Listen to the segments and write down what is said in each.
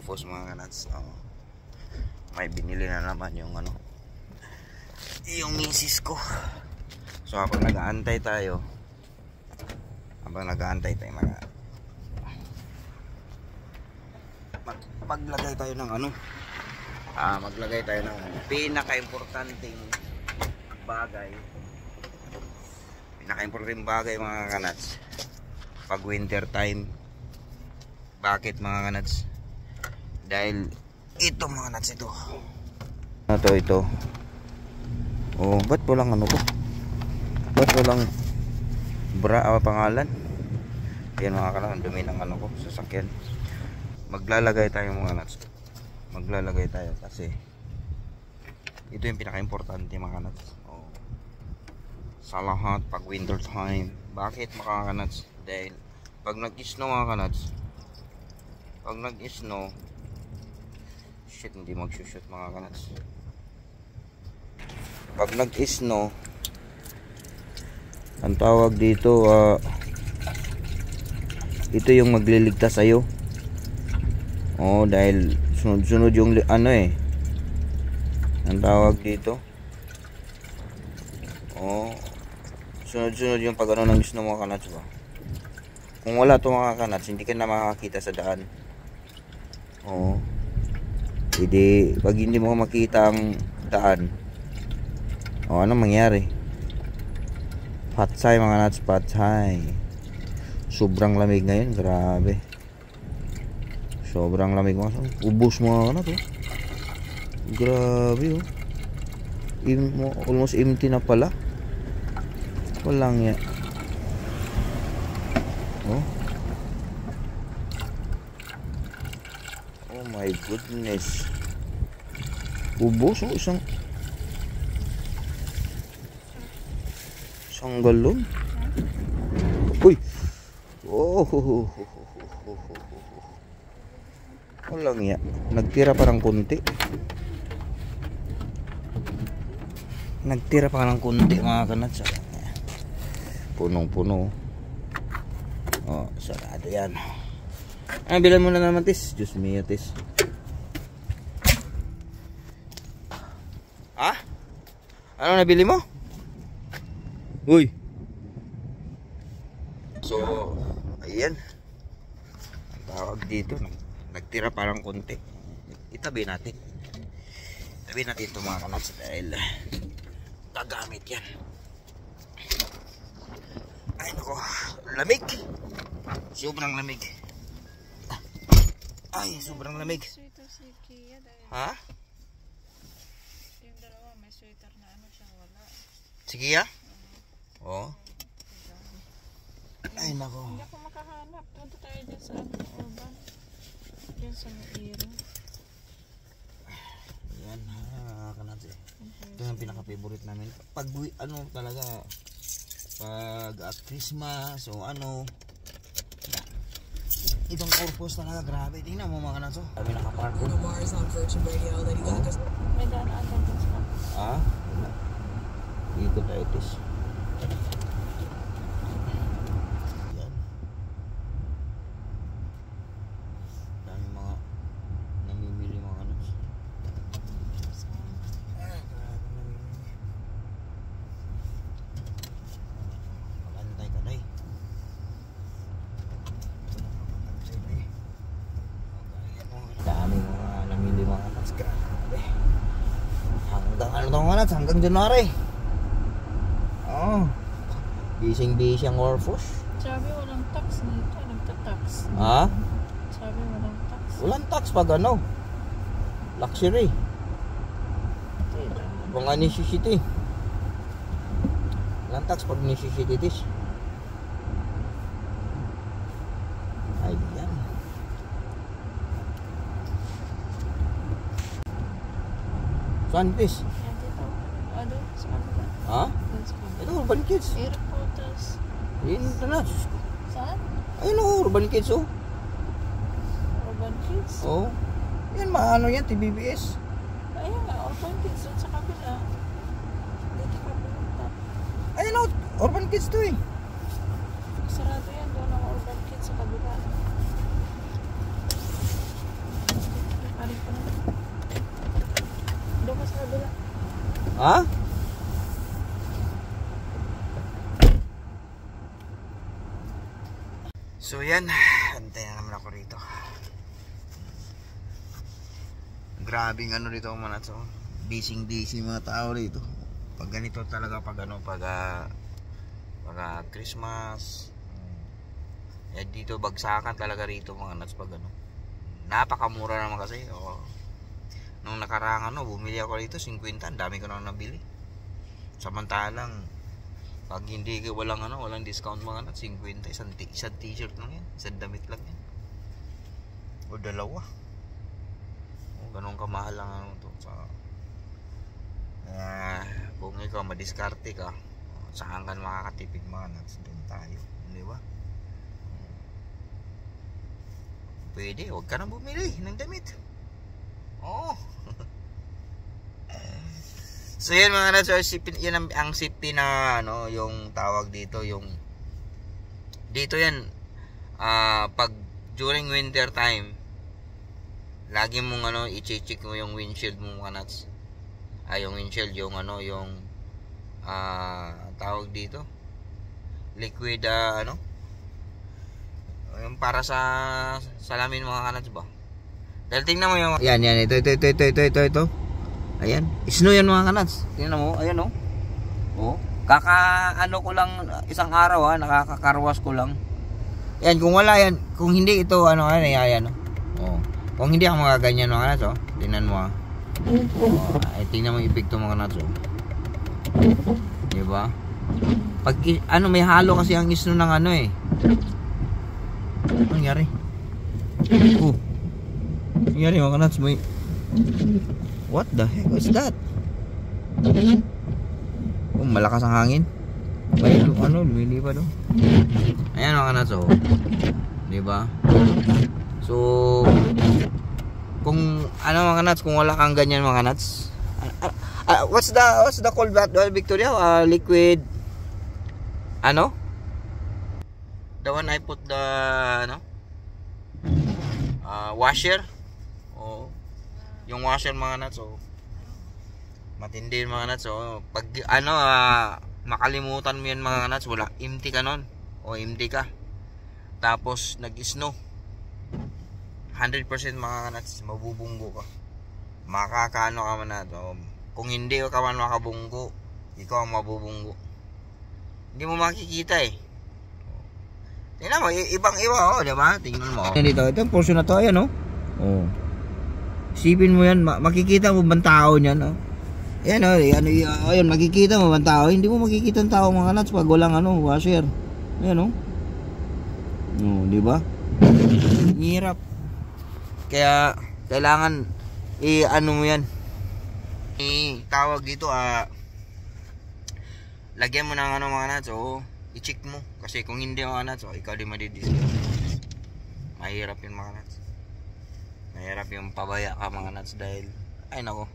Orphos mga kanats. May binili na naman yung yung misis ko. So habang nag-aantay tayo mga maglagay tayo ng maglagay tayo ng pinaka-importanting bagay mga kanats pag winter time. Bakit mga kanats? Dahil ito mga kanats, ito ba't walang ba't walang pangalan? Ayan mga kanats, dumi ng ko sasakyan. Maglalagay tayo mga kanats, kasi ito yung pinaka-importante mga kanats sa lahat pag winter time. Bakit mga kanats? Dahil pag nag-snow mga kanats, hindi mag-shoot mga kanats. Pag nag-snow, ang tawag dito ito yung magliligtas sa'yo. Dahil sunod-sunod yung ang tawag dito sunod-sunod yung pag ng snow mga kanats ba. Kung wala to mga kanats, hindi ka na makakita sa daan. Pag hindi mo makita ang daan, ano mangyari? Patsay mga kanats, patsay. Sobrang lamig ngayon, grabe. Sobrang lamig mga kanats. Ubos mga kanats grabe almost empty na pala. Walang ya. Oh my goodness. Ubos isang galon. Uy. Walang ya. Nagtira parang konti. Mga kanats. Punong-puno. Sarado yan. Bilan mo na naman tis. Diyos mio tis. Ano nabili mo? Uy. So ayan, ang tawag dito, nagtira parang konti. Itabi natin ito mga kanats dahil gagamit yan. Ay nako, lamig. Sobrang lamig. Sobrang lamig. Ha? Yung dalawa may sweater na siyang wala. Sige ya? Ay nako. Hindi ako makahanap. Punta tayo dyan sa urban. Dyan sa Mairo. Yan kanats ito yung pinaka-favorite namin. Pag talaga pag Christmas itong Orphos talaga grabe. Tingnan mo mga kanats. Kami nakapark ko. May daan ata dyan sa ikot tayo tis. Yan. Dami mga namimili mga kanats. Magantay ka day. Dami mga namili mga kanats. Grabe. Hanggang January. Bising-bising ang Orphos. Sabi walang tax nito. Nagtatax. Sabi walang tax. Walang tax pag luxury. Mga necessity. Walang tax pag necessities. Ayan. Saan this? Ito Urban Kids. Airports. Ito na. Saan? Ayun Urban Kids Urban Kids? Yan yan, TBBS. Ayun nga, Urban Kids sa kabila. Dito ka pumunta. Ayun Urban Kids to Sarado yan, doon ang Urban Kids sa kabila. Ha? So yan, antay na naman ako rito. Grabing ano rito mga nuts. Busy mga tao rito. Pag ganito talaga, pag Christmas. Dito bagsakan talaga rito mga nuts pag ano. Napakamura naman kasi. Nung nakaraan bumili ako rito 50, ang dami ko na nabili. Samantalang pag hindi walang discount mga nuts, 50 isang t-shirt lang yan, isang damit lang yan. O dalawa. Ganun kamahal lang to sa kung ikaw madiskarte ka, saan ka makakatipid mga nuts, doon tayo, di ba? Pwede, huwag ka nang bumili ng damit. So yan mga nuts, yan ang safety na yung tawag dito, yung dito yan pag during winter time, lagi mong i-check mo yung windshield mo mga nuts. Yung windshield, yung tawag dito, liquid yung para sa salamin mga nuts ba. Dahil tingnan mo yung yan ito. Ayan, snow yan mga kanats. Tingnan mo, ayan ko lang isang araw nakakakarwas ko lang. Yan, kung wala yan, kung hindi ito ayan. Kung hindi ako magaganyan mga kanats, tingnan mo tingnan mo yung epekto mga kanats. Di ba? Pag may halo kasi ang snow ng Ano nangyari? Nangyari mga kanats, may what the heck was that? Malakas ang hangin. May lumilipad Ayan mga nuts di ba? So kung mga nuts, kung wala kang ganyan mga nuts, what's the called that, Victoria? Liquid the one I put the washer. Yung washer mga nuts matindi yung mga nuts pag makalimutan mo yan mga nuts, wala, empty ka nun empty ka, tapos nag-snow 100% mga nuts, mabubunggo ka, makakaano ka man kung hindi ka man makabunggo, ikaw ang mabubunggo, hindi mo makikita tingnan mo, ibang iba diba? Tingnan mo dito, itong portion na to, ayan isipin mo yan, makikita mo bang tao niyan ayan ayan, makikita mo bang tao? Hindi mo makikita ang tao mga nuts pag walang washer. Ayan di ba? Hirap. Kaya kailangan mo yan, tawag dito lagyan mo ng mga nuts i-check mo, kasi kung hindi mga nuts ikaw din madidiscount. Mahirap yun mga nuts. Mahirap yung pabaya ka mga nuts, dahil ay nako,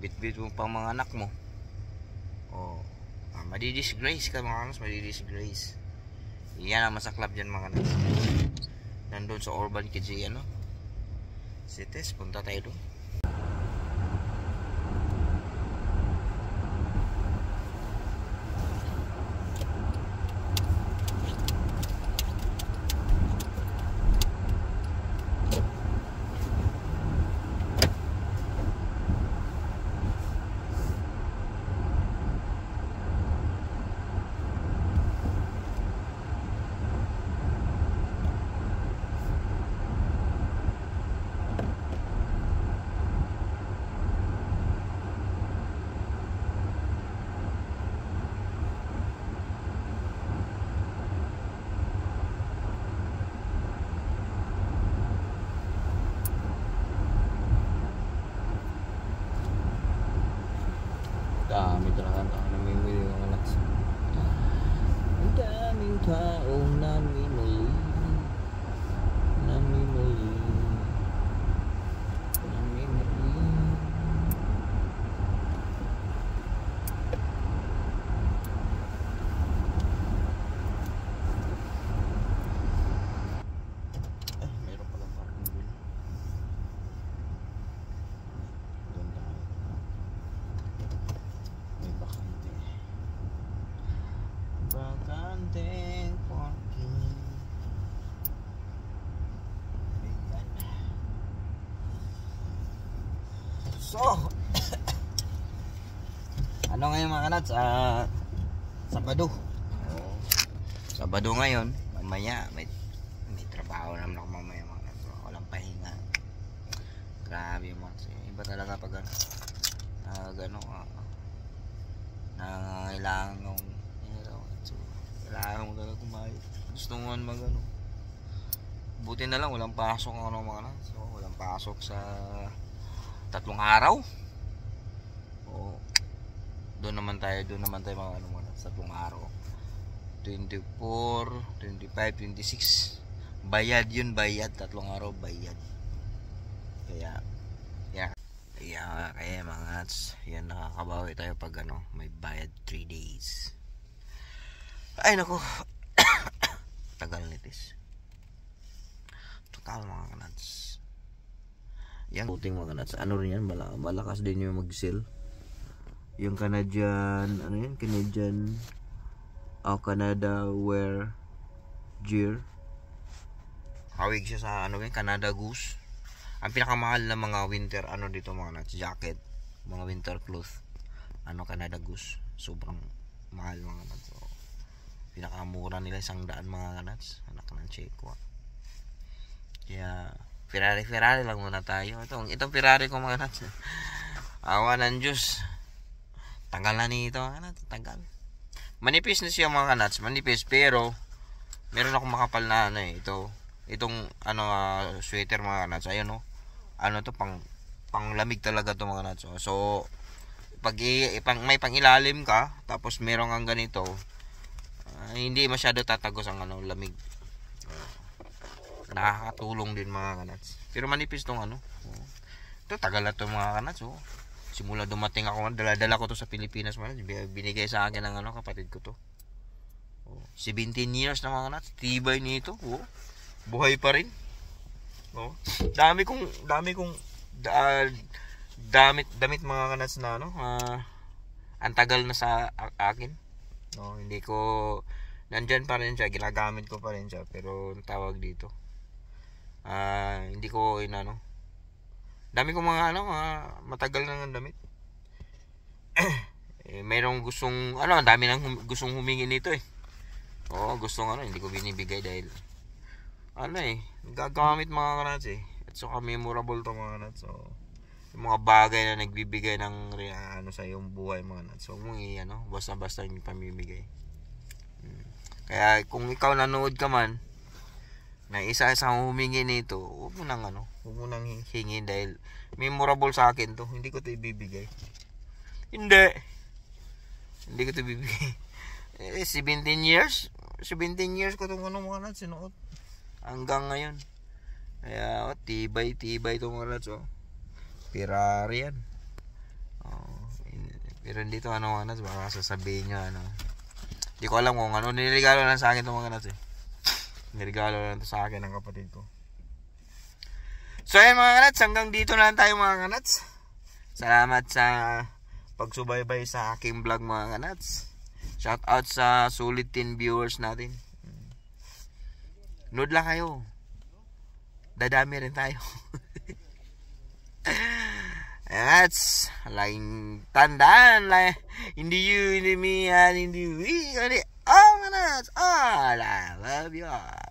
bit mo pa mga anak mo madidisgrace ka mga nuts, madidisgrace. Yan ang masaklap dyan mga nuts. Nandun sa Urban Kids Cities, punta tayo doon. Dami talaga ang tao namimili mga nuts. Ang daming taong namimili. Meron palang parking dun. Doon tayo. So, ano ngayon mga kanats? Sabado. Sabado ngayon. Mamaya, may trabaho naman ako mamaya mga kanats. Walang pahinga. Grabe mga kanats. Iba talaga pag nangangailangan ng kailangan mo talaga kumain. Gusto mo man buti na lang walang pasok mga kanats. So, walang pasok sa 3 araw. Doon naman tayo mga sa 3 araw. 24, 25, 26. Bayad 3 araw bayad. Kaya mga ngats, yan nakakabawi tayo pag may bayad 3 days. Ay nako. Tagal nitis. Tagal mga ngats. Yang puting mga nuts, rin yan, malakas din yung mag-sell. Yung Canadian, Canada Wear Gear. Hawig siya sa Canada Goose. Ang pinakamahal na mga winter dito mga nuts, jacket, mga winter cloth. Canada Goose. Sobrang mahal mga nuts. So, pinakamura nila 100 mga nuts. Anak ng Checo. Kaya Ferrari lang muna tayo. Itong Ferrari ko mga nuts. Awa ng Diyos. Tagal na nito mga nuts. Tagal. Manipis na siya mga nuts. Manipis pero meron akong makapal na itong sweater mga nuts. Ayun to pang lamig talaga to mga nuts. So pag may pangilalim ka tapos meron kang ganito, hindi masyado tatagos ang lamig. Nakakatulong din mga kanats. Pero manipis tong ito tagal na to mga kanats. Simula dumating ako, dala-dala ko to sa Pilipinas man. Binigay sa akin ng kapatid ko to. 17 years na mga kanats. Tibay nito. Buhay pa rin. Dami kong damit mga kanats na ang tagal na sa akin. Hindi ko nandyan pa rin siya, ginagamit ko pa rin siya, pero ang tawag dito hindi ko dami ko mga matagal na ng damit. Mayroong gustong dami nang gustong humingi nito gustong hindi ko binibigay dahil gagamit mga kanats at saka memorable to mga kanats. So yung mga bagay na nagbibigay ng sa iyong buhay mga kanats, so mong basta yung pamimigay. Kaya kung ikaw nanood ka man na isa-isang humingi nito, huwag mo nang hingi dahil memorable sa akin to. Hindi ko to ibibigay. Hindi ko to ibibigay. 17 years ko itong mga nuts sinuot hanggang ngayon. Kaya tibay itong mga nuts. Ferrari yan. Pero hindi to mga nuts, baka sasabihin nyo hindi ko alam kung niregalo lang sa akin itong mga nuts Niregalo lang to sa akin ng kapatid ko. So ayan mga kanats, hanggang dito na lang tayo mga kanats. Salamat sa pagsubaybay sa aking vlog mga kanats. Shout out sa sulit 10 viewers natin. Nood lang kayo. Dadami rin tayo. That's laing tandaan lah. Hindi you, hindi me, and hindi we. All I love you all.